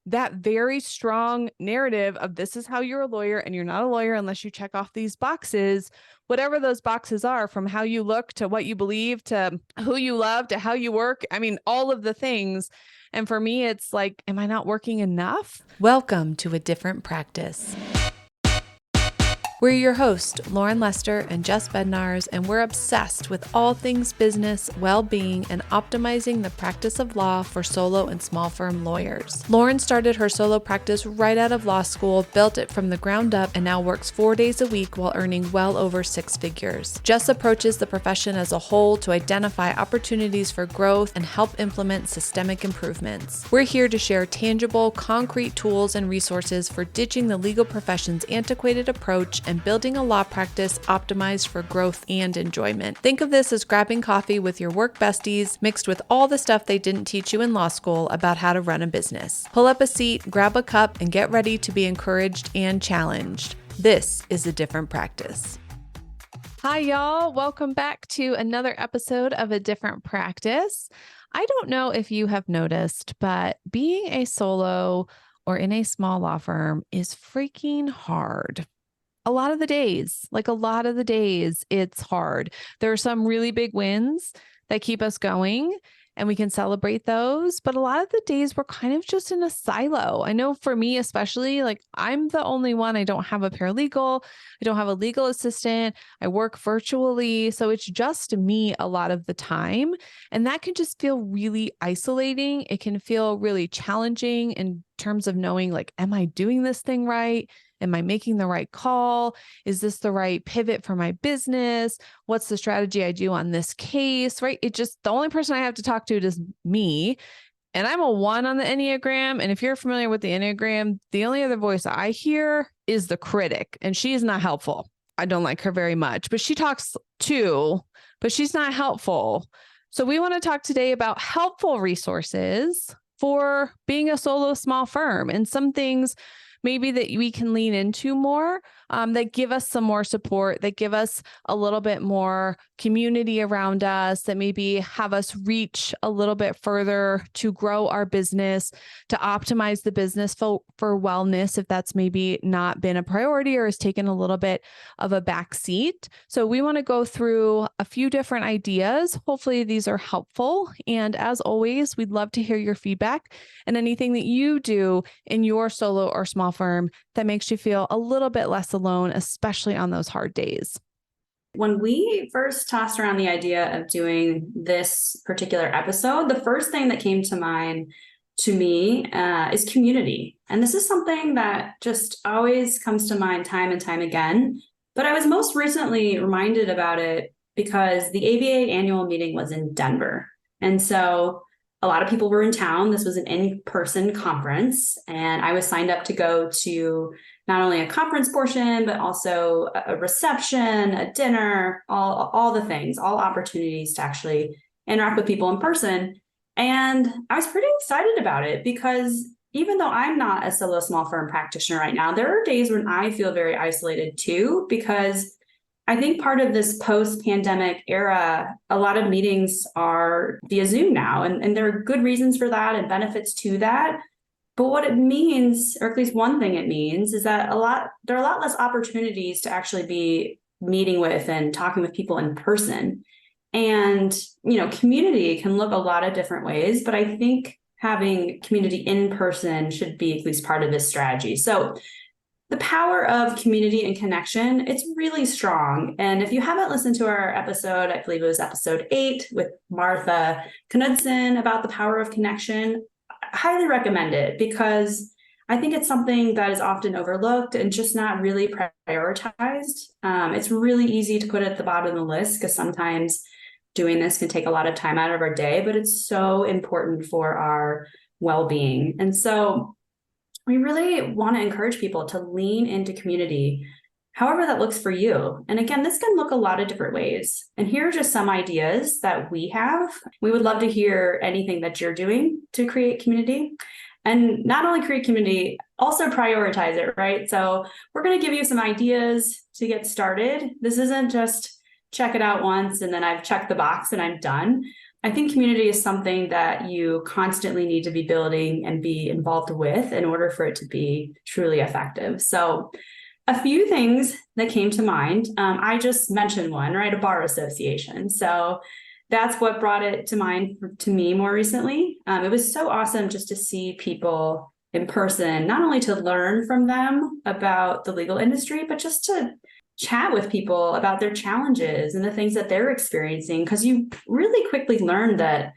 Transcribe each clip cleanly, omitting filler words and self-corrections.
that very strong narrative of this is how you're a lawyer and you're not a lawyer unless you check off these boxes, whatever those boxes are, from how you look to what you believe to who you love to how you work. I mean, all of the things. And for me, it's like, am I not working enough? Welcome to A Different Practice. We're your hosts, Lauren Lester and Jess Bednars, and we're obsessed with all things business, well-being, and optimizing the practice of law for solo and small firm lawyers. Lauren started her solo practice right out of law school, built it from the ground up, and now works 4 days a week while earning well over 6 figures. Jess approaches the profession as a whole to identify opportunities for growth and help implement systemic improvements. We're here to share tangible, concrete tools and resources for ditching the legal profession's antiquated approach and building a law practice optimized for growth and enjoyment. Think of this as grabbing coffee with your work besties, mixed with all the stuff they didn't teach you in law school about how to run a business. Pull up a seat, grab a cup, and get ready to be encouraged and challenged. This is A Different Practice. Hi, y'all. Welcome back to another episode of A Different Practice. I don't know if you have noticed, but being a solo or in a small law firm is freaking hard. A lot of the days, it's hard. There are some really big wins that keep us going and we can celebrate those. But a lot of the days we're kind of just in a silo. I know for me, especially, like I'm the only one. I don't have a paralegal. I don't have a legal assistant. I work virtually. So it's just me a lot of the time. And that can just feel really isolating. It can feel really challenging in terms of knowing, like, am I doing this thing right? Am I making the right call? Is this the right pivot for my business? What's the strategy I do on this case, right? It just, the only person I have to talk to is me. And I'm a 1 on the Enneagram. And if you're familiar with the Enneagram, the only other voice I hear is the critic. And she is not helpful. I don't like her very much, but she talks too, but she's not helpful. So we want to talk today about helpful resources for being a solo small firm and some things maybe that we can lean into more, that give us some more support, that give us a little bit more community around us, that maybe have us reach a little bit further to grow our business, to optimize the business for wellness, if that's maybe not been a priority or has taken a little bit of a back seat. So we want to go through a few different ideas. Hopefully these are helpful. And as always, we'd love to hear your feedback and anything that you do in your solo or small firm that makes you feel a little bit less alone, especially on those hard days. When we first tossed around the idea of doing this particular episode, the first thing that came to mind to me is community. And this is something that just always comes to mind time and time again. But I was most recently reminded about it because the ABA annual meeting was in Denver. And so a lot of people were in town. This was an in-person conference, and I was signed up to go to not only a conference portion, but also a reception, a dinner, all the things, all opportunities to actually interact with people in person. And I was pretty excited about it because even though I'm not a solo small firm practitioner right now, there are days when I feel very isolated too, because I think part of this post-pandemic era, a lot of meetings are via Zoom now, and there are good reasons for that and benefits to that. But what it means, or at least one thing it means, is that there are a lot less opportunities to actually be meeting with and talking with people in person. And, community can look a lot of different ways, but I think having community in person should be at least part of this strategy. So the power of community and connection, it's really strong. And if you haven't listened to our episode, I believe it was episode 8 with Martha Knudsen about the power of connection, I highly recommend it because I think it's something that is often overlooked and just not really prioritized. It's really easy to put it at the bottom of the list because sometimes doing this can take a lot of time out of our day, but it's so important for our well-being. And so we really want to encourage people to lean into community, however that looks for you. And again, this can look a lot of different ways. And here are just some ideas that we have. We would love to hear anything that you're doing to create community. And not only create community, also prioritize it, right? So we're going to give you some ideas to get started. This isn't just check it out once and then I've checked the box and I'm done. I think community is something that you constantly need to be building and be involved with in order for it to be truly effective. So a few things that came to mind. I just mentioned one, right? A bar association. So that's what brought it to mind to me more recently. It was so awesome just to see people in person, not only to learn from them about the legal industry, but just to chat with people about their challenges and the things that they're experiencing. Because you really quickly learn that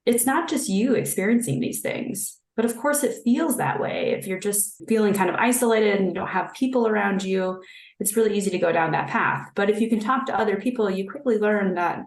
it's not just you experiencing these things. But of course, it feels that way. If you're just feeling kind of isolated and you don't have people around you, it's really easy to go down that path. But if you can talk to other people, you quickly learn that,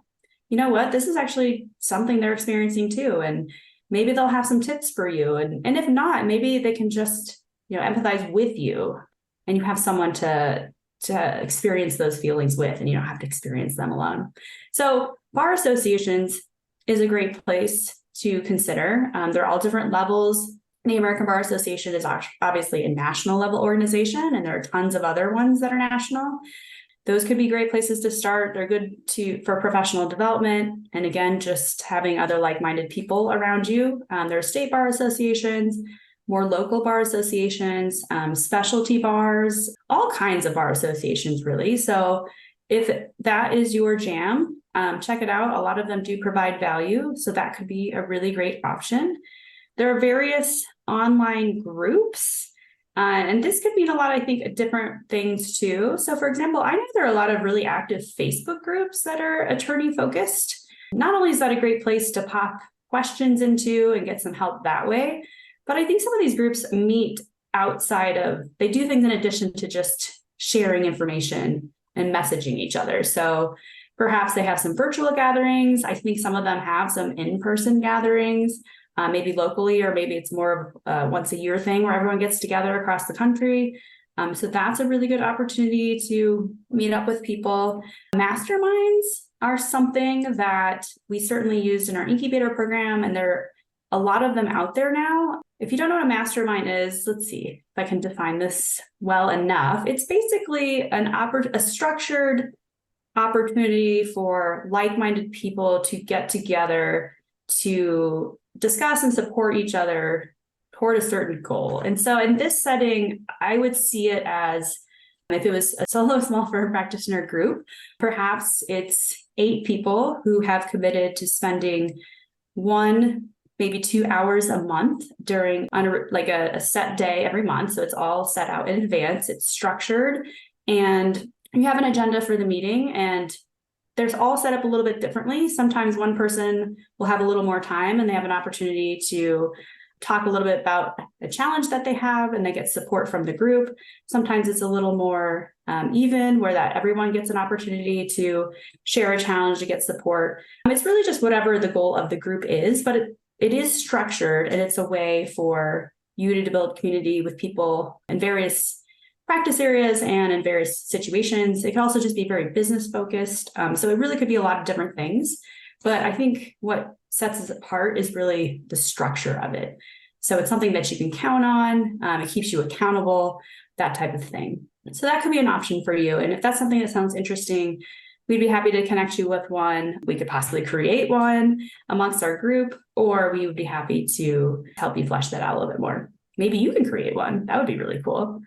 you know what, this is actually something they're experiencing too. And maybe they'll have some tips for you. And if not, maybe they can just, empathize with you and you have someone to experience those feelings with, and you don't have to experience them alone. So bar associations is a great place to consider. They're all different levels. The American Bar Association is obviously a national level organization, and there are tons of other ones that are national. Those could be great places to start. They're good for professional development. And again, just having other like-minded people around you. There are state bar associations, more local bar associations, specialty bars, all kinds of bar associations, really. So if that is your jam, check it out. A lot of them do provide value, so that could be a really great option. There are various online groups, and this could mean a lot, I think, of different things too. So for example, I know there are a lot of really active Facebook groups that are attorney focused. Not only is that a great place to pop questions into and get some help that way, but I think some of these groups meet they do things in addition to just sharing information and messaging each other. So perhaps they have some virtual gatherings. I think some of them have some in-person gatherings, maybe locally, or maybe it's more of a once a year thing where everyone gets together across the country. So that's a really good opportunity to meet up with people. Masterminds are something that we certainly used in our incubator program, and there are a lot of them out there now. If you don't know what a mastermind is, let's see if I can define this well enough. It's basically a structured opportunity for like-minded people to get together to discuss and support each other toward a certain goal. And so in this setting, I would see it as, if it was a solo small firm practitioner group, perhaps it's 8 people who have committed to spending 1, maybe 2 hours a month on a set day every month. So it's all set out in advance. It's structured, and you have an agenda for the meeting, and there's all set up a little bit differently. Sometimes one person will have a little more time and they have an opportunity to talk a little bit about a challenge that they have, and they get support from the group. Sometimes it's a little more even, where that everyone gets an opportunity to share a challenge to get support. It's really just whatever the goal of the group is, but it is structured, and it's a way for you to develop community with people in various practice areas and in various situations. It can also just be very business focused. So it really could be a lot of different things. But I think what sets us apart is really the structure of it. So it's something that you can count on. It keeps you accountable, that type of thing. So that could be an option for you. And if that's something that sounds interesting, we'd be happy to connect you with one. We could possibly create one amongst our group, or we would be happy to help you flesh that out a little bit more. Maybe you can create one. That would be really cool.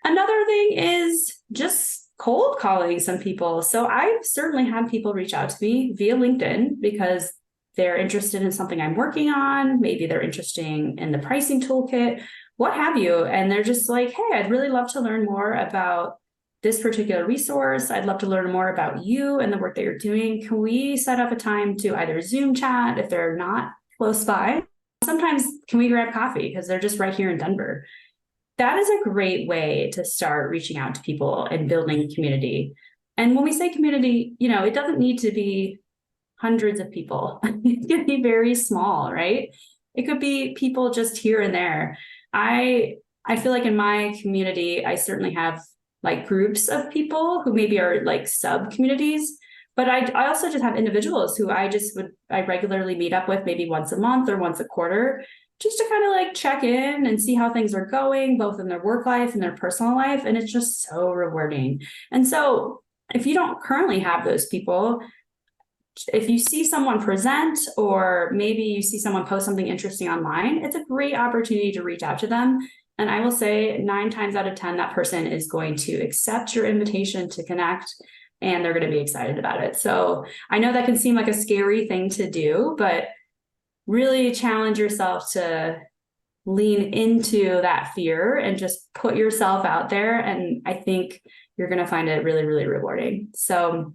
Another thing is just cold calling some people. So I've certainly had people reach out to me via LinkedIn because they're interested in something I'm working on. Maybe they're interested in the pricing toolkit, what have you. And they're just like, hey, I'd really love to learn more about this particular resource. I'd love to learn more about you and the work that you're doing. Can we set up a time to either Zoom chat if they're not close by? Sometimes can we grab coffee because they're just right here in Denver? That is a great way to start reaching out to people and building community. And when we say community, it doesn't need to be hundreds of people. It can be very small, right? It could be people just here and there. I feel like in my community, I certainly have like groups of people who maybe are like sub communities, but I also just have individuals who I regularly meet up with maybe once a month or once a quarter, just to kind of like check in and see how things are going, both in their work life and their personal life. And it's just so rewarding. And so if you don't currently have those people, if you see someone present, or maybe you see someone post something interesting online, it's a great opportunity to reach out to them. And I will say 9 times out of 10, that person is going to accept your invitation to connect, and they're going to be excited about it. So I know that can seem like a scary thing to do, but really challenge yourself to lean into that fear and just put yourself out there. And I think you're going to find it really, really rewarding. So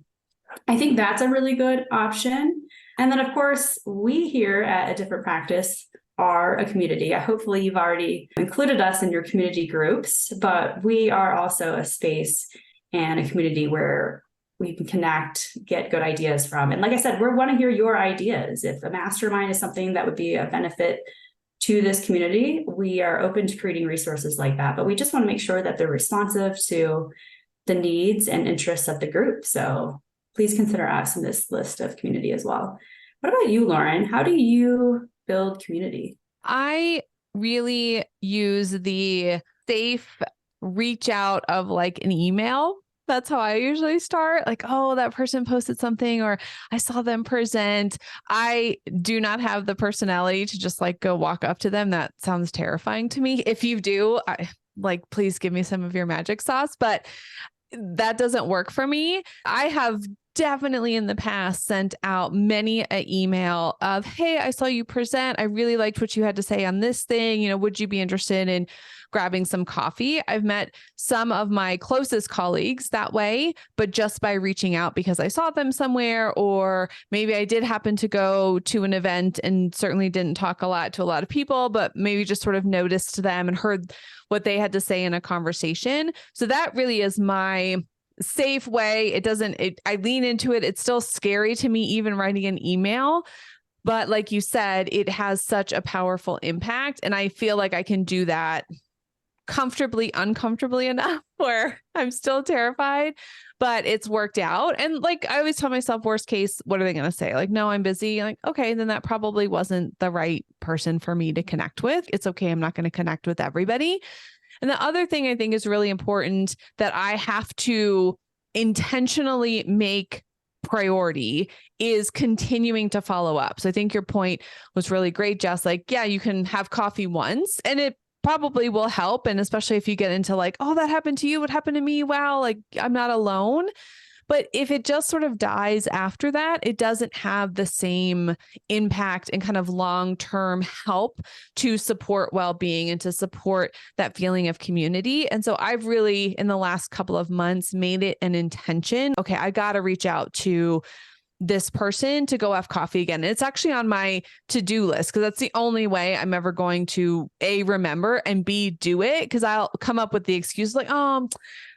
I think that's a really good option. And then, of course, we here at A Different Practice are a community. Hopefully, you've already included us in your community groups, but we are also a space and a community where we can connect, get good ideas from. And like I said, we want to hear your ideas. If a mastermind is something that would be a benefit to this community, we are open to creating resources like that. But we just want to make sure that they're responsive to the needs and interests of the group. So please consider us in this list of community as well. What about you, Lauren? How do you build community? I really use the safe reach out of like an email. That's how I usually start. Like, oh, that person posted something, or I saw them present. I do not have the personality to just like go walk up to them. That sounds terrifying to me. If you do, please give me some of your magic sauce, but that doesn't work for me. I have definitely in the past sent out many an email of, hey, I saw you present. I really liked what you had to say on this thing. Would you be interested in grabbing some coffee? I've met some of my closest colleagues that way, but just by reaching out because I saw them somewhere, or maybe I did happen to go to an event and certainly didn't talk a lot to a lot of people, but maybe just sort of noticed them and heard what they had to say in a conversation. So that really is my safe way. I lean into it. It's still scary to me, even writing an email. But like you said, it has such a powerful impact. And I feel like I can do that uncomfortably enough where I'm still terrified, but it's worked out. And like, I always tell myself, worst case, what are they going to say? Like, no, I'm busy. Like, okay, then that probably wasn't the right person for me to connect with. It's okay. I'm not going to connect with everybody. And the other thing I think is really important that I have to intentionally make priority is continuing to follow up. So I think your point was really great, Jess. Like, yeah, you can have coffee once and it probably will help. And especially if you get into like, oh, that happened to you. What happened to me? Wow. Like, I'm not alone. But if it just sort of dies after that, it doesn't have the same impact and kind of long-term help to support well-being and to support that feeling of community. And so I've really, in the last couple of months, made it an intention. Okay, I got to reach out to this person to go have coffee again. And it's actually on my to-do list because that's the only way I'm ever going to A, remember, and B, do it, because I'll come up with the excuse like,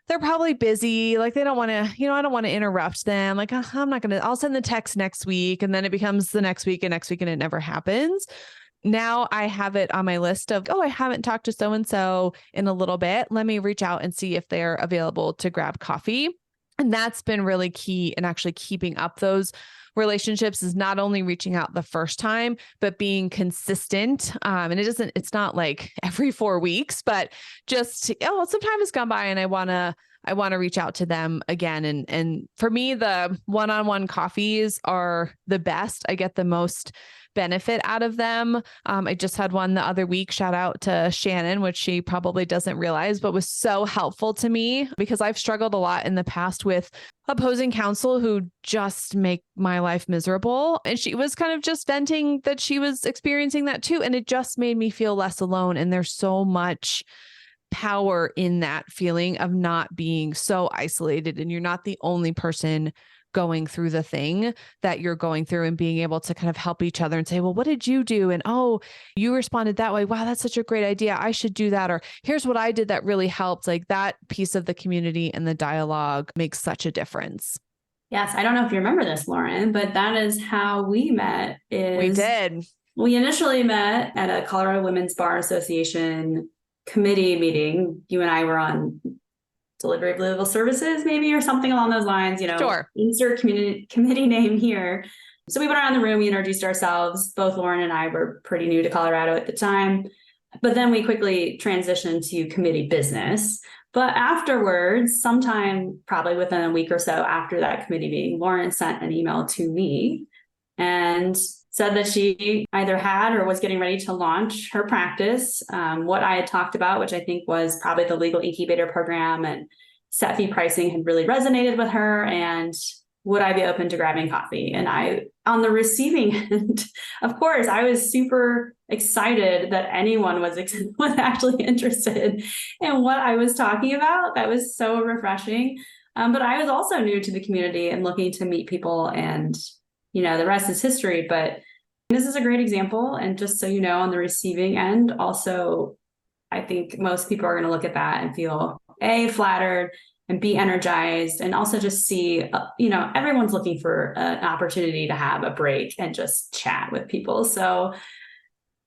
they're probably busy. Like they don't want to, I don't want to interrupt them. Like, I'll send the text next week. And then it becomes the next week and it never happens. Now I have it on my list of, I haven't talked to so-and-so in a little bit. Let me reach out and see if they're available to grab coffee. And that's been really key in actually keeping up those relationships, is not only reaching out the first time, but being consistent. And it's not like every 4 weeks, but just, some time has gone by and I want to reach out to them again. And for me, the one-on-one coffees are the best. I get the most benefit out of them. I just had one the other week, shout out to Shannon, which she probably doesn't realize, but was so helpful to me because I've struggled a lot in the past with opposing counsel who just make my life miserable. And she was kind of just venting that she was experiencing that too. And it just made me feel less alone. And there's so much power in that feeling of not being so isolated, and you're not the only person going through the thing that you're going through, and being able to kind of help each other and say, well, what did you do? And, you responded that way. Wow, that's such a great idea. I should do that. Or here's what I did that really helped. Like that piece of the community and the dialogue makes such a difference. Yes. I don't know if you remember this, Lauren, but that is how we met. We did. We initially met at a Colorado Women's Bar Association committee meeting. You and I were on delivery of legal services, maybe, or something along those lines, Sure. Insert committee name here. So we went around the room, we introduced ourselves. Both Lauren and I were pretty new to Colorado at the time, but then we quickly transitioned to committee business. But afterwards, sometime probably within a week or so after that committee meeting, Lauren sent an email to me and said that she either had or was getting ready to launch her practice. What I had talked about, which I think was probably the legal incubator program and set fee pricing, had really resonated with her. And would I be open to grabbing coffee? And I, on the receiving end, of course, I was super excited that anyone was actually interested in what I was talking about. That was so refreshing. But I was also new to the community and looking to meet people, and the rest is history. But this is a great example. And just so you know, on the receiving end, also, I think most people are going to look at that and feel flattered and be energized, and also just see, everyone's looking for an opportunity to have a break and just chat with people. So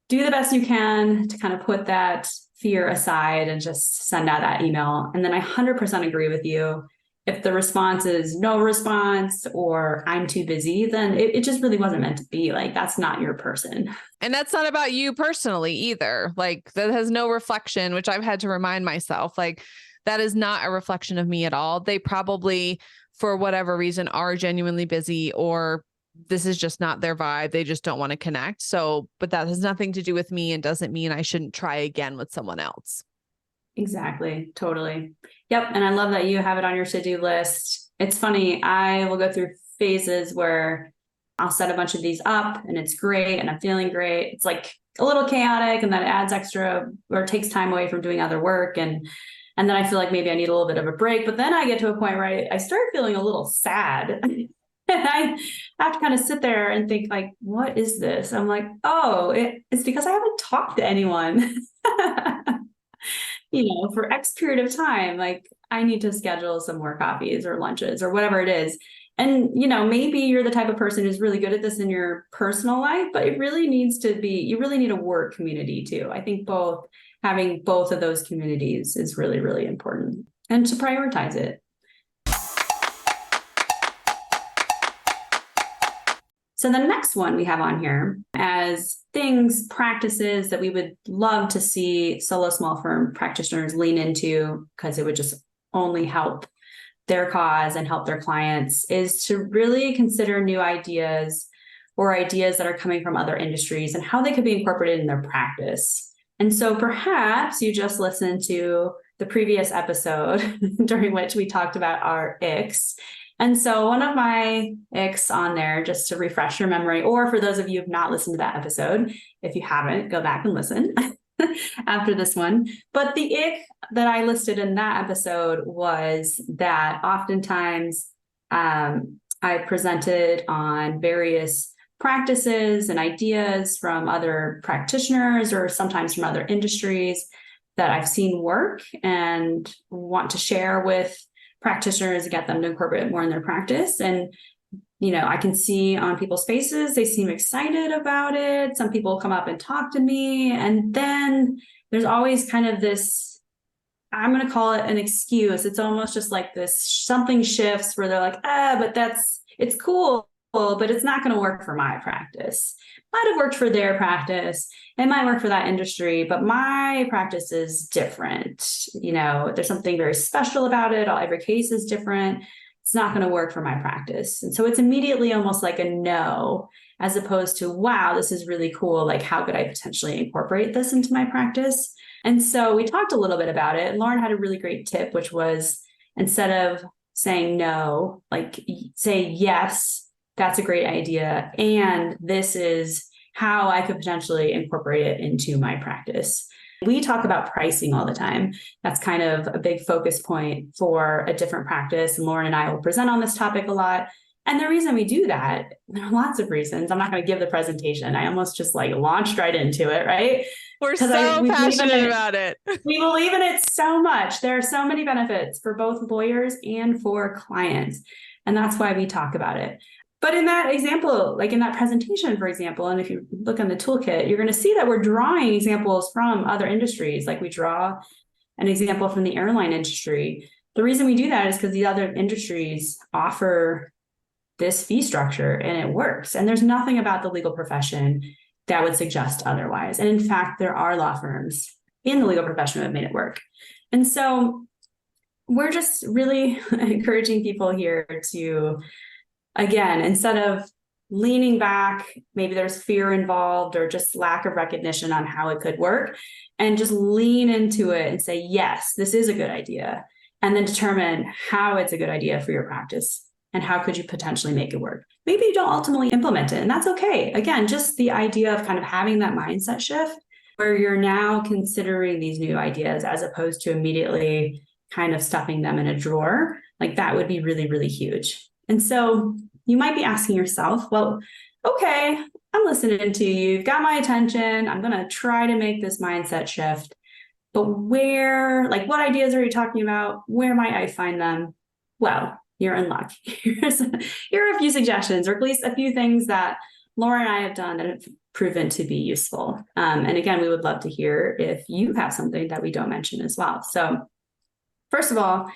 do the best you can to kind of put that fear aside and just send out that email. And then I 100% agree with you. If the response is no response or I'm too busy, then it just really wasn't meant to be. Like, that's not your person. And that's not about you personally either. Like, that has no reflection, which I've had to remind myself, like, that is not a reflection of me at all. They probably, for whatever reason, are genuinely busy, or this is just not their vibe. They just don't want to connect. So, but that has nothing to do with me and doesn't mean I shouldn't try again with someone else. Exactly. Totally. Yep. And I love that you have it on your to-do list. It's funny. I will go through phases where I'll set a bunch of these up and it's great and I'm feeling great. It's like a little chaotic, and that adds extra or takes time away from doing other work. And then I feel like maybe I need a little bit of a break, but then I get to a point where I start feeling a little sad. And I have to kind of sit there and think, like, what is this? I'm like, oh, it's because I haven't talked to anyone, for X period of time. Like, I need to schedule some more coffees or lunches or whatever it is. And, maybe you're the type of person who's really good at this in your personal life, but it really needs to be, you really need a work community too. I think having both of those communities is really, really important, and to prioritize it. So the next one we have on here as practices that we would love to see solo small firm practitioners lean into, because it would just only help their cause and help their clients, is to really consider new ideas or ideas that are coming from other industries and how they could be incorporated in their practice. And so perhaps you just listened to the previous episode during which we talked about our icks. And so one of my icks on there, just to refresh your memory, or for those of you who have not listened to that episode, if you haven't, go back and listen after this one. But the ick that I listed in that episode was that oftentimes I presented on various practices and ideas from other practitioners or sometimes from other industries that I've seen work and want to share with practitioners to get them to incorporate it more in their practice. And, I can see on people's faces, they seem excited about it. Some people come up and talk to me. And then there's always kind of this, I'm going to call it an excuse. It's almost just like this, something shifts where they're like, but it's cool, but it's not going to work for my practice. Might have worked for their practice. It might work for that industry, but my practice is different. There's something very special about it. Every case is different. It's not going to work for my practice. And so it's immediately almost like a no, as opposed to, wow, this is really cool. Like, how could I potentially incorporate this into my practice? And so we talked a little bit about it. And Lauren had a really great tip, which was, instead of saying no, like, say yes, that's a great idea. And this is how I could potentially incorporate it into my practice. We talk about pricing all the time. That's kind of a big focus point for a different practice. And Lauren and I will present on this topic a lot. And the reason we do that, there are lots of reasons. I'm not going to give the presentation. I almost just launched right into it, right? We're so passionate about it. We believe in it so much. There are so many benefits for both lawyers and for clients. And that's why we talk about it. But in that example, like in that presentation, for example, and if you look on the toolkit, you're going to see that we're drawing examples from other industries. Like, we draw an example from the airline industry. The reason we do that is because the other industries offer this fee structure and it works. And there's nothing about the legal profession that would suggest otherwise. And in fact, there are law firms in the legal profession that have made it work. And so we're just really encouraging people here to, again, instead of leaning back, maybe there's fear involved or just lack of recognition on how it could work, and just lean into it and say, yes, this is a good idea. And then determine how it's a good idea for your practice and how could you potentially make it work. Maybe you don't ultimately implement it, and that's okay. Again, just the idea of kind of having that mindset shift where you're now considering these new ideas as opposed to immediately kind of stuffing them in a drawer, like that would be really, really huge. And so you might be asking yourself, well, okay, I'm listening to you. You've got my attention. I'm going to try to make this mindset shift. But where, like, what ideas are you talking about? Where might I find them? Well, you're in luck. Here are a few suggestions, or at least a few things that Laura and I have done that have proven to be useful. And again, we would love to hear if you have something that we don't mention as well. So first of all,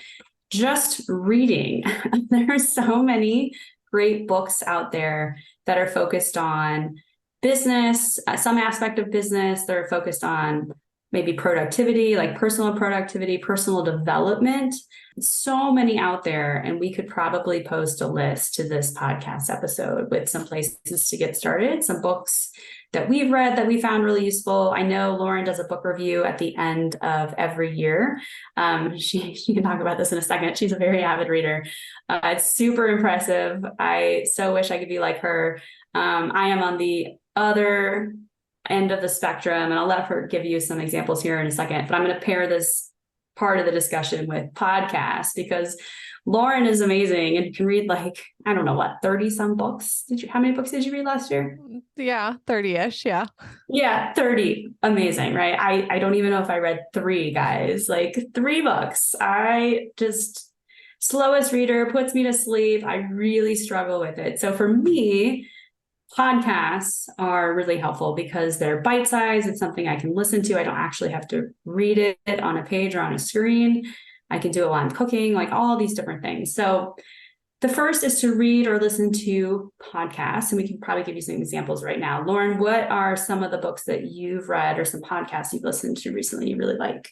just reading. There are so many great books out there that are focused on business, some aspect of business. They're focused on maybe productivity, like personal productivity, personal development. So many out there. And we could probably post a list to this podcast episode with some places to get started, some books that we've read that we found really useful. I know Lauren does a book review at the end of every year. She can talk about this in a second. She's a very avid reader. It's super impressive. I so wish I could be like her. I am on the other end of the spectrum, and I'll let her give you some examples here in a second, but I'm going to pair this part of the discussion with podcasts because Lauren is amazing and can read, like, I don't know what, 30 some books. How many books did you read last year? Yeah, 30-ish. Yeah. Yeah, 30. Amazing, right? I don't even know if I read 3, guys, like 3 books. I just, slowest reader, puts me to sleep. I really struggle with it. So for me, podcasts are really helpful because they're bite-sized. It's something I can listen to. I don't actually have to read it on a page or on a screen. I can do it while I'm cooking, like all these different things. So the first is to read or listen to podcasts. And we can probably give you some examples right now. Lauren, what are some of the books that you've read or some podcasts you've listened to recently you really like?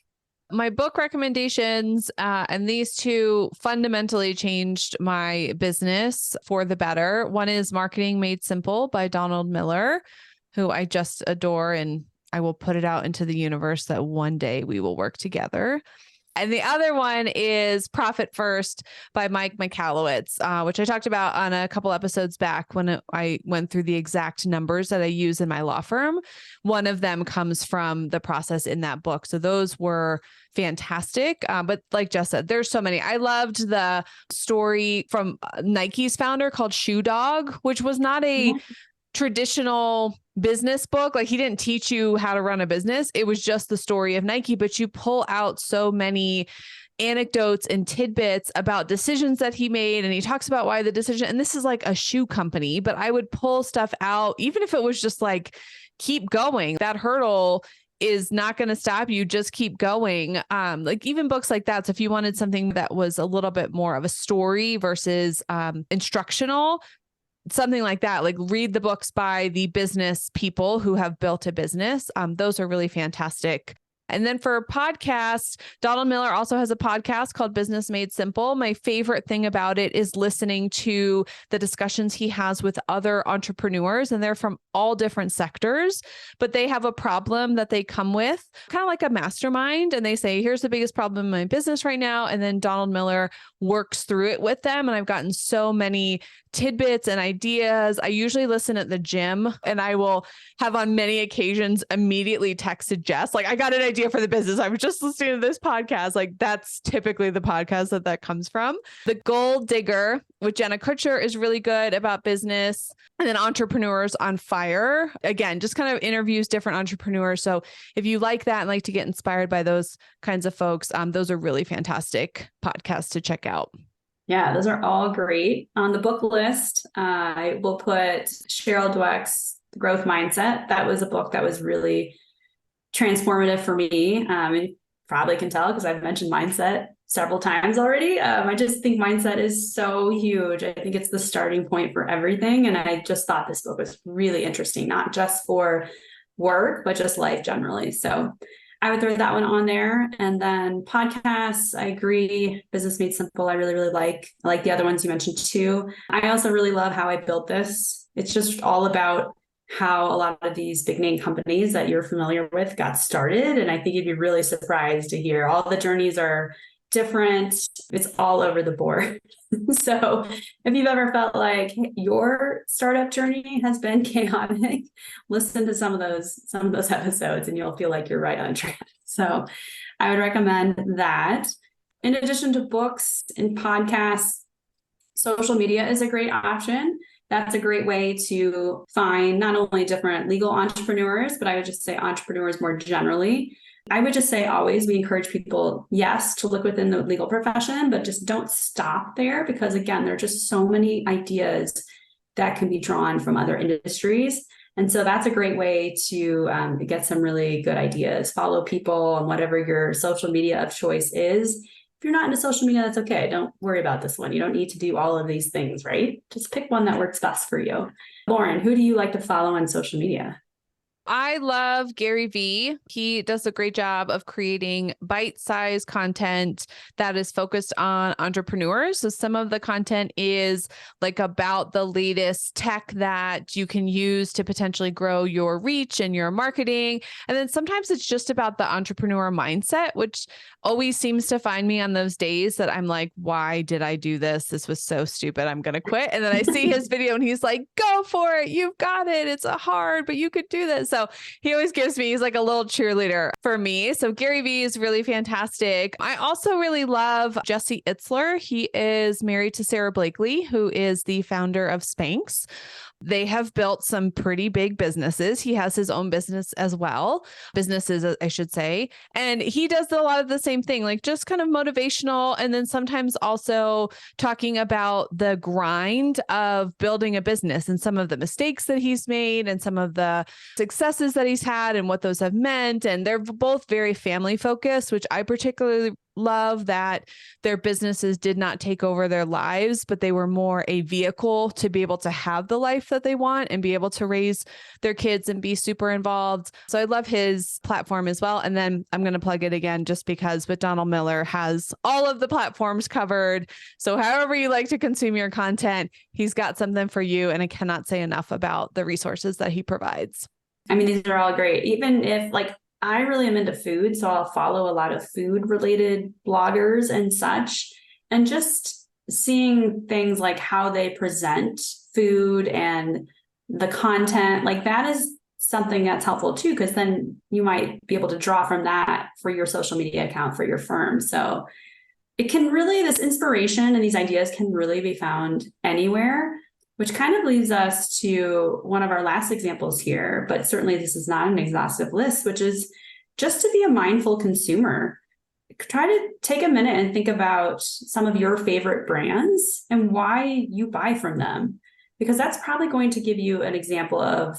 My book recommendations, and these two fundamentally changed my business for the better. One is Marketing Made Simple by Donald Miller, who I just adore, and I will put it out into the universe that one day we will work together. And the other one is Profit First by Mike Michalowicz, which I talked about on a couple episodes back when I went through the exact numbers that I use in my law firm. One of them comes from the process in that book. So those were fantastic. But like Jess said, there's so many. I loved the story from Nike's founder called Shoe Dog, which was not a traditional business book. Like, he didn't teach you how to run a business. It was just the story of Nike, but you pull out so many anecdotes and tidbits about decisions that he made. And he talks about why the decision, and this is like a shoe company, but I would pull stuff out, even if it was just like, keep going. That hurdle is not going to stop you. Just keep going. Like even books like that. So if you wanted something that was a little bit more of a story versus instructional, something like that, like read the books by the business people who have built a business. Those are really fantastic. And then for podcasts, Donald Miller also has a podcast called Business Made Simple. My favorite thing about it is listening to the discussions he has with other entrepreneurs, and they're from all different sectors, but they have a problem that they come with, kind of like a mastermind. And they say, here's the biggest problem in my business right now. And then Donald Miller works through it with them. And I've gotten so many tidbits and ideas. I usually listen at the gym, and I will have on many occasions immediately texted Jess, like, I got an idea for the business. I was just listening to this podcast. Like, that's typically the podcast that comes from. The Goal Digger with Jenna Kutcher is really good about business. And then Entrepreneurs on Fire, again, just kind of interviews different entrepreneurs. So if you like that and like to get inspired by those kinds of folks, those are really fantastic podcasts to check out. Yeah, those are all great. On the book list, I will put Cheryl Dweck's Growth Mindset. That was a book that was really transformative for me. You probably can tell because I've mentioned mindset several times already. I just think mindset is so huge. I think it's the starting point for everything. And I just thought this book was really interesting, not just for work, but just life generally. So I would throw that one on there. And then podcasts, I agree. Business Made Simple, I really, really like. I like the other ones you mentioned too. I also really love How I Built This. It's just all about how a lot of these big name companies that you're familiar with got started. And I think you'd be really surprised to hear all the journeys are different. It's all over the board. So if you've ever felt like your startup journey has been chaotic, listen to some of those episodes and you'll feel like you're right on track. So I would recommend that. In addition to books and podcasts, social media is a great option. That's a great way to find not only different legal entrepreneurs, but I would just say entrepreneurs more generally. I would just say always we encourage people, yes, to look within the legal profession, but just don't stop there because, again, there are just so many ideas that can be drawn from other industries. And so that's a great way to get some really good ideas. Follow people on whatever your social media of choice is. If you're not into social media, that's okay. Don't worry about this one. You don't need to do all of these things, right? Just pick one that works best for you. Lauren, who do you like to follow on social media? I love Gary Vee. He does a great job of creating bite-sized content that is focused on entrepreneurs. So some of the content is like about the latest tech that you can use to potentially grow your reach and your marketing. And then sometimes it's just about the entrepreneur mindset, which always seems to find me on those days that I'm like, why did I do this? This was so stupid. I'm going to quit. And then I see his video and he's like, go for it. You've got it. It's hard, but you could do this. So he always he's like a little cheerleader for me. So Gary Vee is really fantastic. I also really love Jesse Itzler. He is married to Sarah Blakely, who is the founder of Spanx. They have built some pretty big businesses. He has his own business as well, businesses, I should say. And he does a lot of the same thing, like just kind of motivational. And then sometimes also talking about the grind of building a business and some of the mistakes that he's made and some of the successes that he's had and what those have meant. And they're both very family focused, which I particularly love, that their businesses did not take over their lives, but they were more a vehicle to be able to have the life that they want and be able to raise their kids and be super involved. So I love his platform as well. And then I'm going to plug it again just because, but Donald Miller has all of the platforms covered. So however you like to consume your content, he's got something for you. And I cannot say enough about the resources that he provides. I mean, these are all great. Even if I really am into food, so I'll follow a lot of food related bloggers and such, and just seeing things like how they present food and the content, like that is something that's helpful too, because then you might be able to draw from that for your social media account for your firm. So it can really, this inspiration and these ideas can really be found anywhere. Which kind of leads us to one of our last examples here, but certainly this is not an exhaustive list, which is just to be a mindful consumer. Try to take a minute and think about some of your favorite brands and why you buy from them, because that's probably going to give you an example of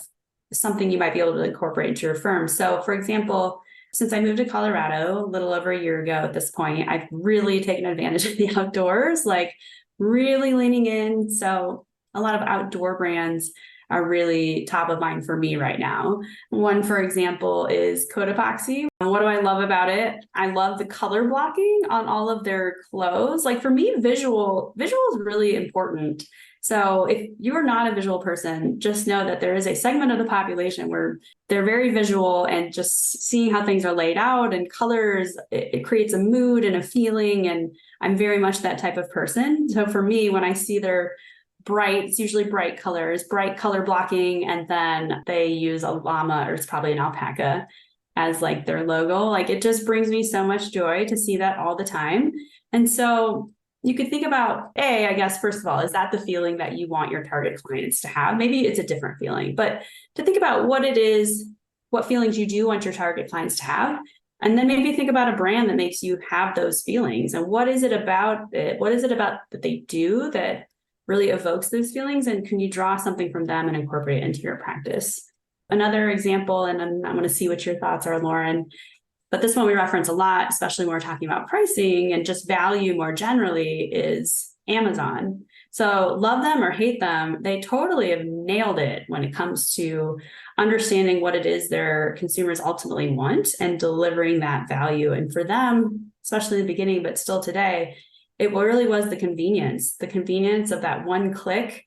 something you might be able to incorporate into your firm. So for example, since I moved to Colorado a little over a year ago at this point, I've really taken advantage of the outdoors, like really leaning in. So a lot of outdoor brands are really top of mind for me right now. One, for example, is Code Epoxy. What do I love about it? I love the color blocking on all of their clothes. Like for me, visual is really important. So if you're not a visual person, just know that there is a segment of the population where they're very visual, and just seeing how things are laid out and colors, it creates a mood and a feeling. And I'm very much that type of person. So for me, when I see their it's usually bright colors, bright color blocking, and then they use a llama, or it's probably an alpaca, as like their logo. Like it just brings me so much joy to see that all the time. And so you could think about, I guess, first of all, is that the feeling that you want your target clients to have? Maybe it's a different feeling, but to think about what it is, what feelings you do want your target clients to have. And then maybe think about a brand that makes you have those feelings. And what is it about it? What is it about that they do that really evokes those feelings? And can you draw something from them and incorporate it into your practice? Another example, and I'm going to see what your thoughts are, Lauren, but this one we reference a lot, especially when we're talking about pricing and just value more generally, is Amazon. So love them or hate them, they totally have nailed it when it comes to understanding what it is their consumers ultimately want and delivering that value. And for them, especially in the beginning, but still today, it really was the convenience of that one click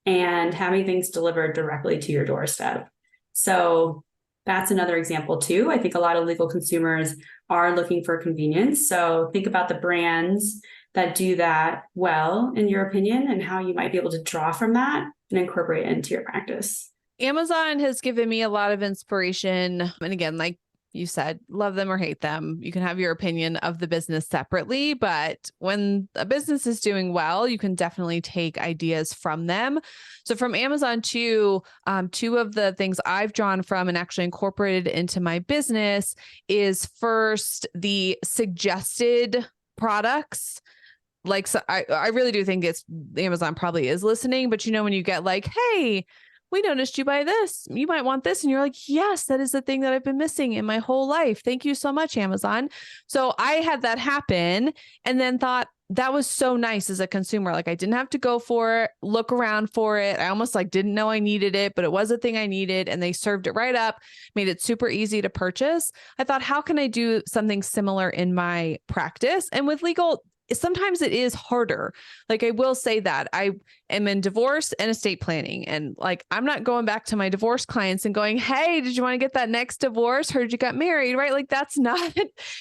and having things delivered directly to your doorstep. So that's another example too. I think a lot of legal consumers are looking for convenience. So think about the brands that do that well, in your opinion, and how you might be able to draw from that and incorporate it into your practice. Amazon has given me a lot of inspiration. And again, like you said, love them or hate them. You can have your opinion of the business separately, but when a business is doing well, you can definitely take ideas from them. So from Amazon too, two of the things I've drawn from and actually incorporated into my business is first the suggested products. Like, so I really do think it's Amazon probably is listening, but when you get like, hey, we noticed you buy this, you might want this. And you're like, yes, that is the thing that I've been missing in my whole life. Thank you so much, Amazon. So I had that happen and then thought that was so nice as a consumer. Like I didn't have to go for it, look around for it. I almost like didn't know I needed it, but it was a thing I needed. And they served it right up, made it super easy to purchase. I thought, how can I do something similar in my practice? And with legal, sometimes it is harder. Like I will say that I am in divorce and estate planning. And like, I'm not going back to my divorce clients and going, hey, did you want to get that next divorce? Heard you got married, right? Like that's not,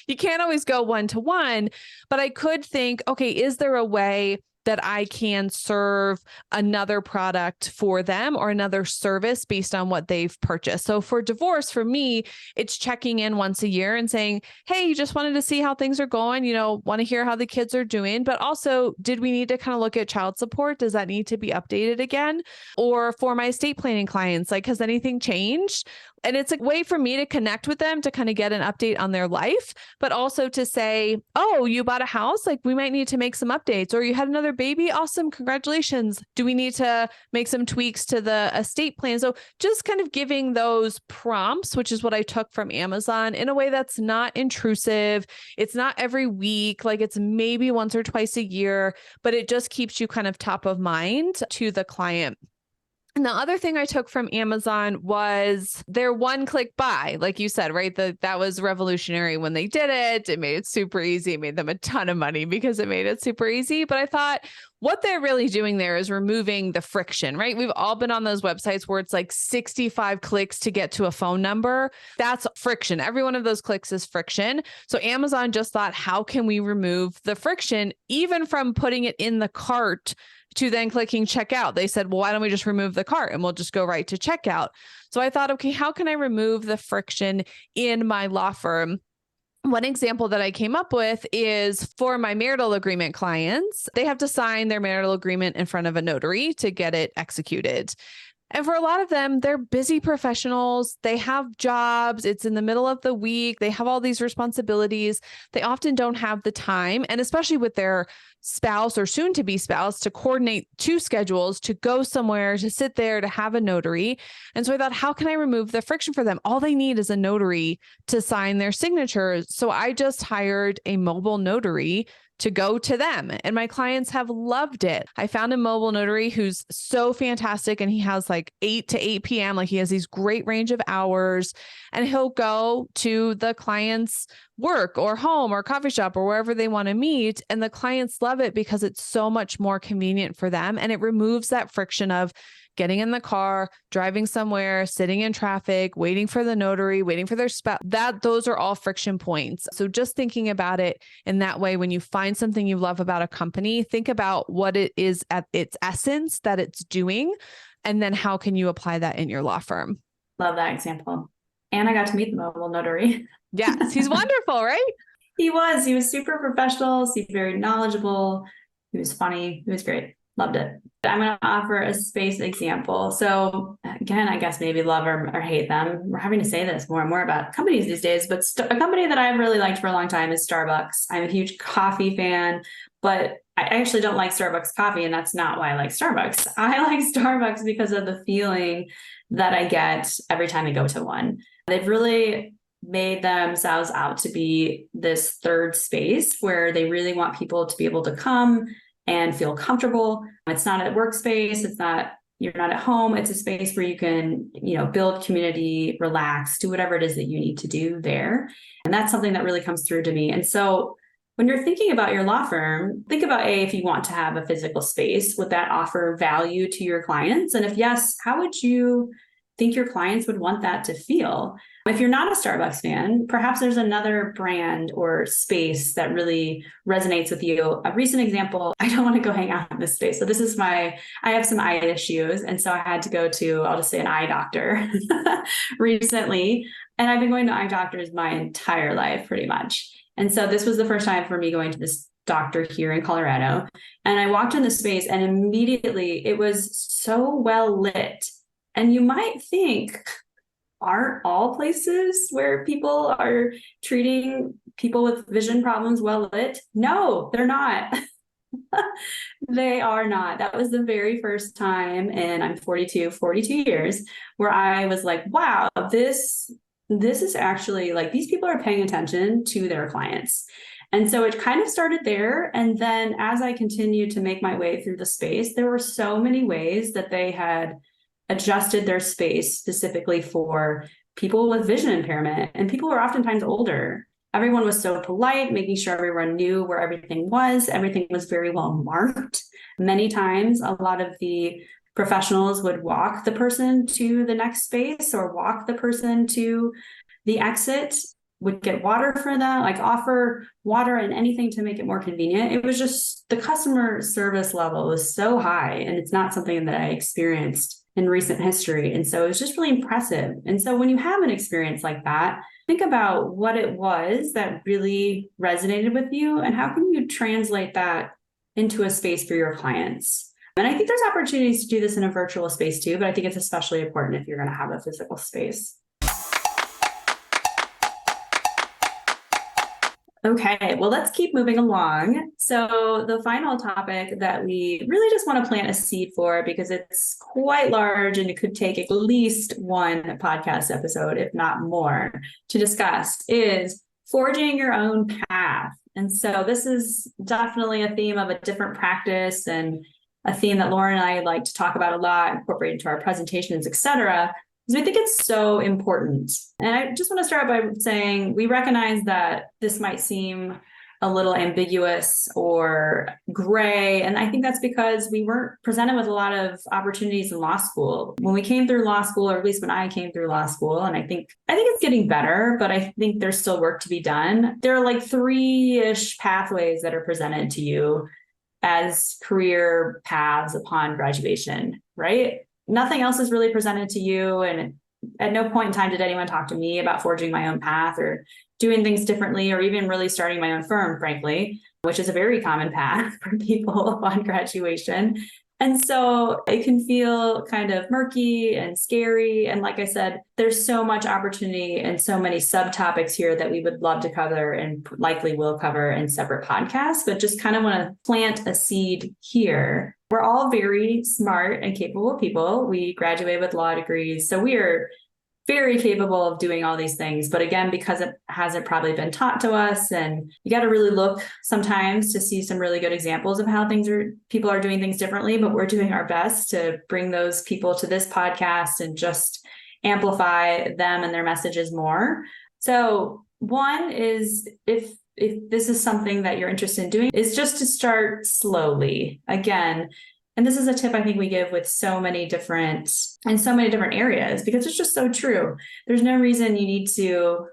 you can't always go one-to-one, but I could think, okay, is there a way that I can serve another product for them or another service based on what they've purchased? So for divorce, for me, it's checking in once a year and saying, hey, you just wanted to see how things are going, want to hear how the kids are doing, but also did we need to kind of look at child support? Does that need to be updated again? Or for my estate planning clients, like, has anything changed? And it's a way for me to connect with them to kind of get an update on their life, but also to say, oh, you bought a house? Like we might need to make some updates, or you had another baby. Awesome. Congratulations. Do we need to make some tweaks to the estate plan? So just kind of giving those prompts, which is what I took from Amazon, in a way that's not intrusive. It's not every week, like it's maybe once or twice a year, but it just keeps you kind of top of mind to the client. And the other thing I took from Amazon was their one-click buy. Like you said, right? That was revolutionary when they did it. It made it super easy. It made them a ton of money because it made it super easy. But I thought what they're really doing there is removing the friction, right? We've all been on those websites where it's like 65 clicks to get to a phone number. That's friction. Every one of those clicks is friction. So Amazon just thought, how can we remove the friction, even from putting it in the cart to then clicking checkout? They said, well, why don't we just remove the cart and we'll just go right to checkout? So I thought, okay, how can I remove the friction in my law firm? One example that I came up with is for my marital agreement clients, they have to sign their marital agreement in front of a notary to get it executed. And for a lot of them, they're busy professionals. They have jobs. It's in the middle of the week. They have all these responsibilities. They often don't have the time, and especially with their spouse or soon to be spouse, to coordinate two schedules, to go somewhere, to sit there, to have a notary. And so I thought, how can I remove the friction for them? All they need is a notary to sign their signatures. So I just hired a mobile notary to go to them. And my clients have loved it. I found a mobile notary who's so fantastic, and he has like 8 to 8 p.m. Like he has these great range of hours, and he'll go to the client's work or home or coffee shop or wherever they want to meet. And the clients love it because it's so much more convenient for them. And it removes that friction of getting in the car, driving somewhere, sitting in traffic, waiting for the notary, waiting for their spouse. Those are all friction points. So just thinking about it in that way, when you find something you love about a company, think about what it is at its essence that it's doing, and then how can you apply that in your law firm? Love that example. And I got to meet the mobile notary. Yes, he's wonderful, right? He was super professional, very knowledgeable. He was funny. He was great. Loved it. I'm going to offer a space example. So again, I guess maybe love or hate them. We're having to say this more and more about companies these days, but a company that I've really liked for a long time is Starbucks. I'm a huge coffee fan, but I actually don't like Starbucks coffee, and that's not why I like Starbucks. I like Starbucks because of the feeling that I get every time I go to one. They've really made themselves out to be this third space where they really want people to be able to come and feel comfortable. It's not a workspace. It's not, you're not at home. It's a space where you can, build community, relax, do whatever it is that you need to do there. And that's something that really comes through to me. And so when you're thinking about your law firm, think about if you want to have a physical space, would that offer value to your clients? And if yes, how would you think your clients would want that to feel? If you're not a Starbucks fan, perhaps there's another brand or space that really resonates with you. A recent example, I don't want to go hang out in this space. So I have some eye issues. And so I had to go to, I'll just say, an eye doctor recently. And I've been going to eye doctors my entire life, pretty much. And so this was the first time for me going to this doctor here in Colorado. And I walked in the space and immediately it was so well lit. And you might think, aren't all places where people are treating people with vision problems well lit? No, they're not. They are not. That was the very first time, and I'm 42 years, where I was like, wow, this is actually like, these people are paying attention to their clients. And so it kind of started there. And then as I continued to make my way through the space, there were so many ways that they had adjusted their space specifically for people with vision impairment, and people were oftentimes older. Everyone was so polite, making sure everyone knew where everything was. Everything was very well marked. Many times, a lot of the professionals would walk the person to the next space or walk the person to the exit, would get water for them, like offer water and anything to make it more convenient. It was just, the customer service level was so high, and it's not something that I experienced in recent history. And so it was just really impressive. And so when you have an experience like that, think about what it was that really resonated with you and how can you translate that into a space for your clients. And I think there's opportunities to do this in a virtual space too, but I think it's especially important if you're going to have a physical space. Okay, well, let's keep moving along. So the final topic that we really just want to plant a seed for, because it's quite large and it could take at least one podcast episode, if not more, to discuss, is forging your own path. And so this is definitely a theme of a different practice, and a theme that Lauren and I like to talk about a lot, incorporate into our presentations, et cetera, because we think it's so important. And I just want to start by saying we recognize that this might seem a little ambiguous or gray. And I think that's because we weren't presented with a lot of opportunities in law school. When we came through law school, or at least when I came through law school, and I think it's getting better, but I think there's still work to be done. There are like 3-ish pathways that are presented to you as career paths upon graduation, right? Nothing else is really presented to you. And at no point in time did anyone talk to me about forging my own path or doing things differently, or even really starting my own firm, frankly, which is a very common path for people upon graduation. And so it can feel kind of murky and scary. And like I said, there's so much opportunity and so many subtopics here that we would love to cover and likely will cover in separate podcasts, but just kind of want to plant a seed here. We're all very smart and capable people. We graduated with law degrees, so we are very capable of doing all these things. But again, because it hasn't probably been taught to us, and you got to really look sometimes to see some really good examples of how people are doing things differently, but we're doing our best to bring those people to this podcast and just amplify them and their messages more. So one is, if this is something that you're interested in doing, is just to start slowly. Again, and this is a tip I think we give with so many different areas, because it's just so true. There's no reason you need to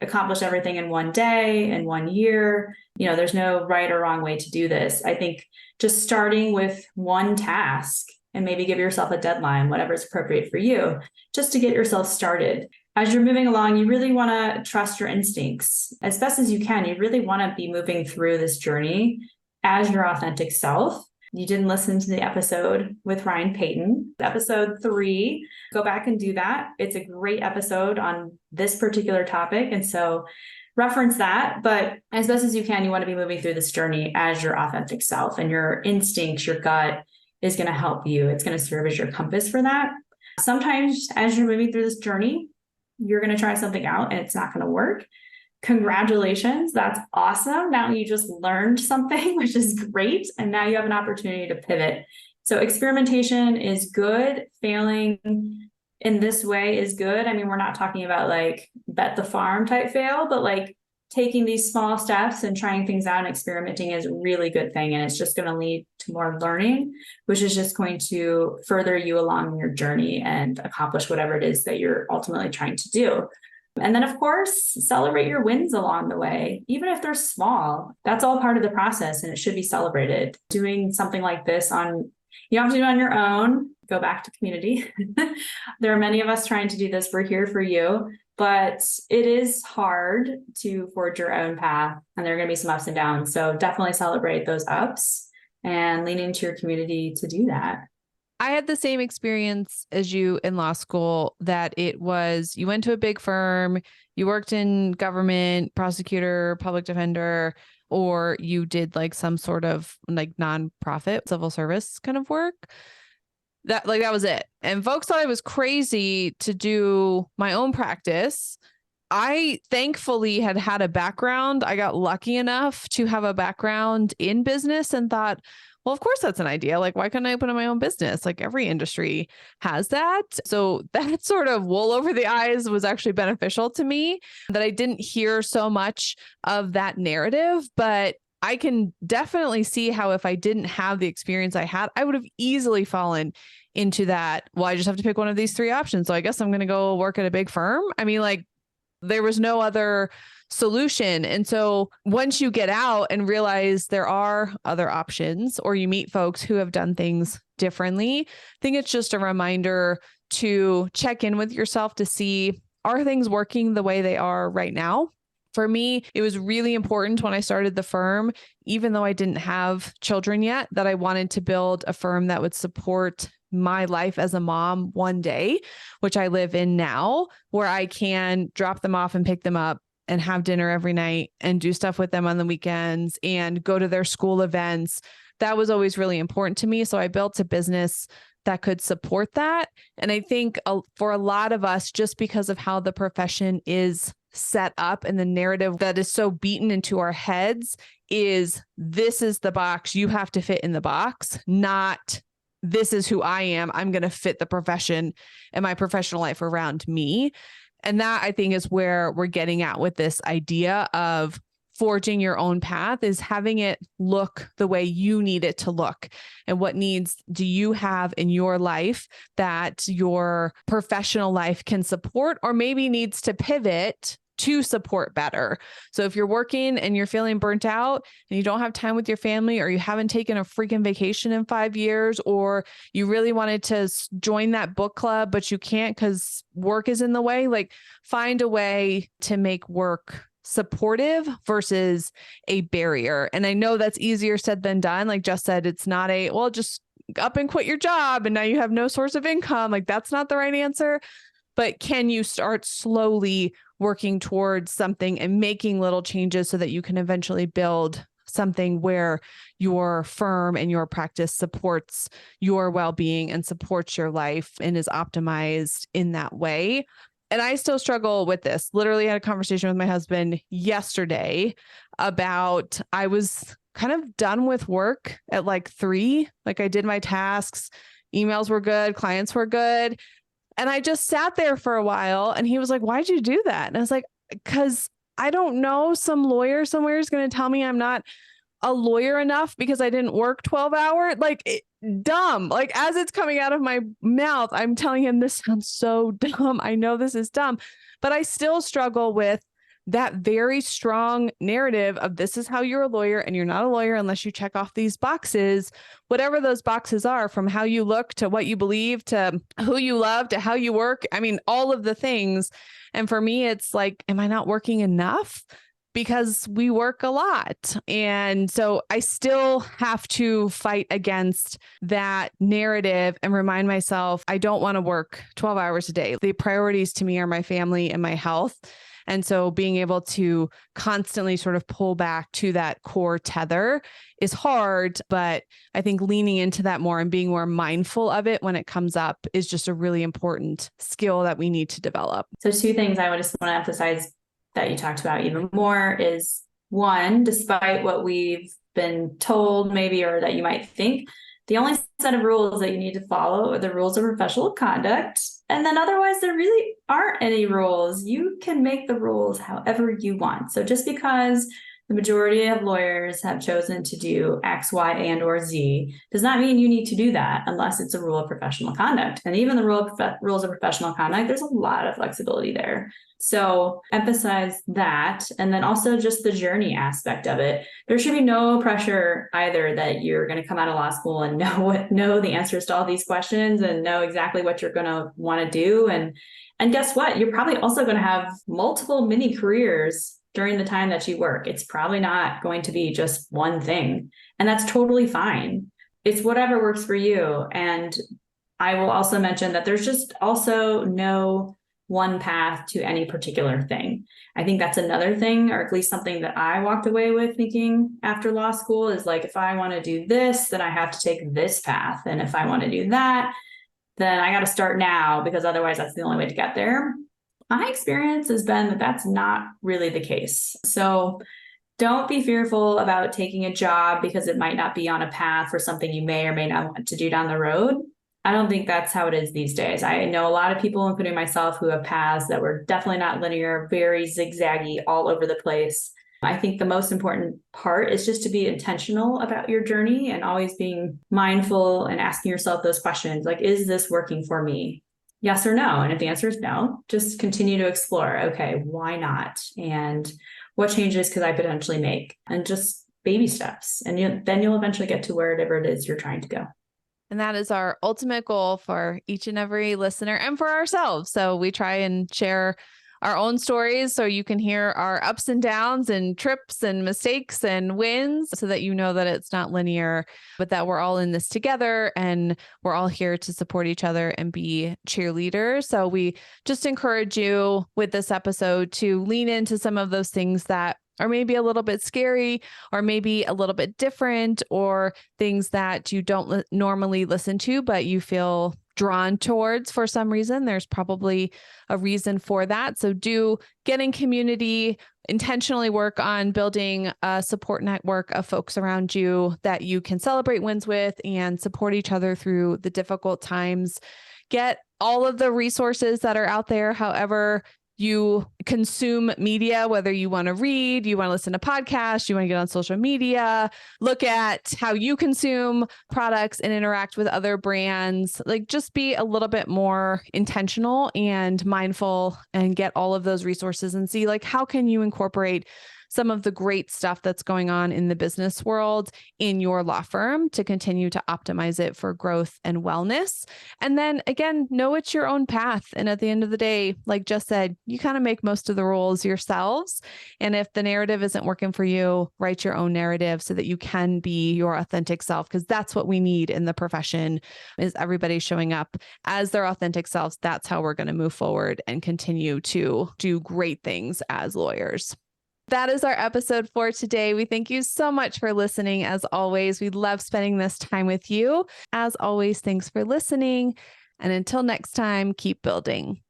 accomplish everything in one day, in 1 year. There's no right or wrong way to do this. I think just starting with one task and maybe give yourself a deadline, whatever is appropriate for you, just to get yourself started. As you're moving along, you really want to trust your instincts as best as you can. You really want to be moving through this journey as your authentic self. You didn't listen to the episode with Ryan Payton, episode 3, go back and do that. It's a great episode on this particular topic. And so reference that. But as best as you can, you want to be moving through this journey as your authentic self, and your instincts, your gut is going to help you. It's going to serve as your compass for that. Sometimes as you're moving through this journey, you're going to try something out and it's not going to work. Congratulations. That's awesome. Now you just learned something, which is great. And now you have an opportunity to pivot So experimentation is good. Failing in this way is good. I mean, we're not talking about like bet the farm type fail, but like taking these small steps and trying things out and experimenting is a really good thing. And it's just going to lead to more learning, which is just going to further you along your journey and accomplish whatever it is that you're ultimately trying to do. And then, of course, celebrate your wins along the way, even if they're small. That's all part of the process and it should be celebrated. Doing something like this you don't have to do it on your own. Go back to community. There are many of us trying to do this. We're here for you. But it is hard to forge your own path, and there are going to be some ups and downs. So definitely celebrate those ups and lean into your community to do that. I had the same experience as you in law school, that it was, you went to a big firm, you worked in government, prosecutor, public defender, or you did like some sort of like nonprofit civil service kind of work. That was it. And folks thought I was crazy to do my own practice. I thankfully had a background. I got lucky enough to have a background in business and thought, well, of course that's an idea. Like, why couldn't I open up my own business? Like every industry has that. So that sort of wool over the eyes was actually beneficial to me, that I didn't hear so much of that narrative. But I can definitely see how if I didn't have the experience I had, I would have easily fallen into that. Well, I just have to pick one of these three options. So I guess I'm going to go work at a big firm. I mean, like there was no other solution. And so once you get out and realize there are other options, or you meet folks who have done things differently, I think it's just a reminder to check in with yourself to see, are things working the way they are right now? For me, it was really important when I started the firm, even though I didn't have children yet, that I wanted to build a firm that would support my life as a mom one day, which I live in now, where I can drop them off and pick them up and have dinner every night and do stuff with them on the weekends and go to their school events. That was always really important to me. So I built a business that could support that. And I think for a lot of us, just because of how the profession is set up and the narrative that is so beaten into our heads is, this is the box, you have to fit in the box, not this is who I am, I'm going to fit the profession and my professional life around me. And that, I think, is where we're getting at with this idea of forging your own path, is having it look the way you need it to look. And what needs do you have in your life that your professional life can support, or maybe needs to pivot to support better. So if you're working and you're feeling burnt out and you don't have time with your family, or you haven't taken a freaking vacation in 5 years, or you really wanted to join that book club, but you can't because work is in the way, like find a way to make work supportive versus a barrier. And I know that's easier said than done. Like Jess said, it's not just up and quit your job and now you have no source of income. Like that's not the right answer. But can you start slowly working towards something and making little changes so that you can eventually build something where your firm and your practice supports your well-being and supports your life and is optimized in that way? And I still struggle with this. Literally had a conversation with my husband yesterday about, I was kind of done with work at like 3. Like I did my tasks, emails were good, clients were good. And I just sat there for a while and he was like, why'd you do that? And I was like, because I don't know, some lawyer somewhere is going to tell me I'm not a lawyer enough because I didn't work 12 hours. Dumb. Like as it's coming out of my mouth, I'm telling him this sounds so dumb. I know this is dumb, but I still struggle with that very strong narrative of this is how you're a lawyer, and you're not a lawyer unless you check off these boxes, whatever those boxes are, from how you look to what you believe to who you love to how you work. I mean, all of the things. And for me, it's like, am I not working enough? Because we work a lot. And so I still have to fight against that narrative and remind myself, I don't want to work 12 hours a day. The priorities to me are my family and my health. And so being able to constantly sort of pull back to that core tether is hard, but I think leaning into that more and being more mindful of it when it comes up is just a really important skill that we need to develop. So 2 things I would just want to emphasize that you talked about even more is, one, despite what we've been told maybe, or that you might think, The only set of rules that you need to follow are the rules of professional conduct. And then otherwise, there really aren't any rules. You can make the rules however you want. So just because the majority of lawyers have chosen to do X, Y, and or Z does not mean you need to do that unless it's a rule of professional conduct. And even the rules of professional conduct, there's a lot of flexibility there. So emphasize that. And then also just the journey aspect of it. There should be no pressure either that you're going to come out of law school and know the answers to all these questions and know exactly what you're going to want to do. And guess what? You're probably also going to have multiple mini careers during the time that you work. It's probably not going to be just one thing. And that's totally fine. It's whatever works for you. And I will also mention that there's just also no one path to any particular thing. I think that's another thing, or at least something that I walked away with thinking after law school is like, if I want to do this, then I have to take this path. And if I want to do that, then I got to start now because otherwise that's the only way to get there. My experience has been that that's not really the case. So don't be fearful about taking a job because it might not be on a path for something you may or may not want to do down the road. I don't think that's how it is these days. I know a lot of people, including myself, who have paths that were definitely not linear, very zigzaggy, all over the place. I think the most important part is just to be intentional about your journey and always being mindful and asking yourself those questions like, is this working for me? Yes or no? And if the answer is no, just continue to explore. Okay, why not? And what changes could I potentially make? And just baby steps. And then you'll eventually get to wherever it is you're trying to go. And that is our ultimate goal for each and every listener and for ourselves. So we try and share our own stories so you can hear our ups and downs and trips and mistakes and wins so that you know that it's not linear, but that we're all in this together and we're all here to support each other and be cheerleaders. So we just encourage you with this episode to lean into some of those things that are maybe a little bit scary or maybe a little bit different or things that you don't normally listen to, but you feel drawn towards for some reason. There's probably a reason for that. So do get in community, intentionally work on building a support network of folks around you that you can celebrate wins with and support each other through the difficult times. Get all of the resources that are out there, however you consume media, whether you want to read, you want to listen to podcasts, you want to get on social media, look at how you consume products and interact with other brands. Like just be a little bit more intentional and mindful and get all of those resources and see like how can you incorporate some of the great stuff that's going on in the business world in your law firm to continue to optimize it for growth and wellness. And then again, know it's your own path. And at the end of the day, like Jess said, you kind of make most of the rules yourselves. And if the narrative isn't working for you, write your own narrative so that you can be your authentic self, because that's what we need in the profession is everybody showing up as their authentic selves. That's how we're going to move forward and continue to do great things as lawyers. That is our episode for today. We thank you so much for listening. As always, we love spending this time with you. As always, thanks for listening. And until next time, keep building.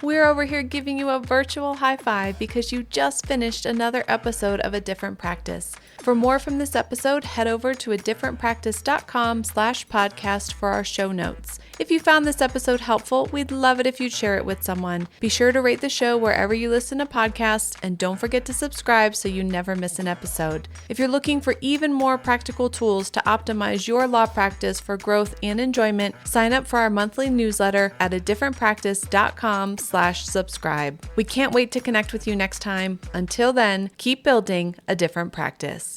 We're over here giving you a virtual high five because you just finished another episode of A Different Practice. For more from this episode, head over to adifferentpractice.com/podcast for our show notes. If you found this episode helpful, we'd love it if you'd share it with someone. Be sure to rate the show wherever you listen to podcasts, and don't forget to subscribe so you never miss an episode. If you're looking for even more practical tools to optimize your law practice for growth and enjoyment, sign up for our monthly newsletter at adifferentpractice.com/subscribe. We can't wait to connect with you next time. Until then, keep building a different practice.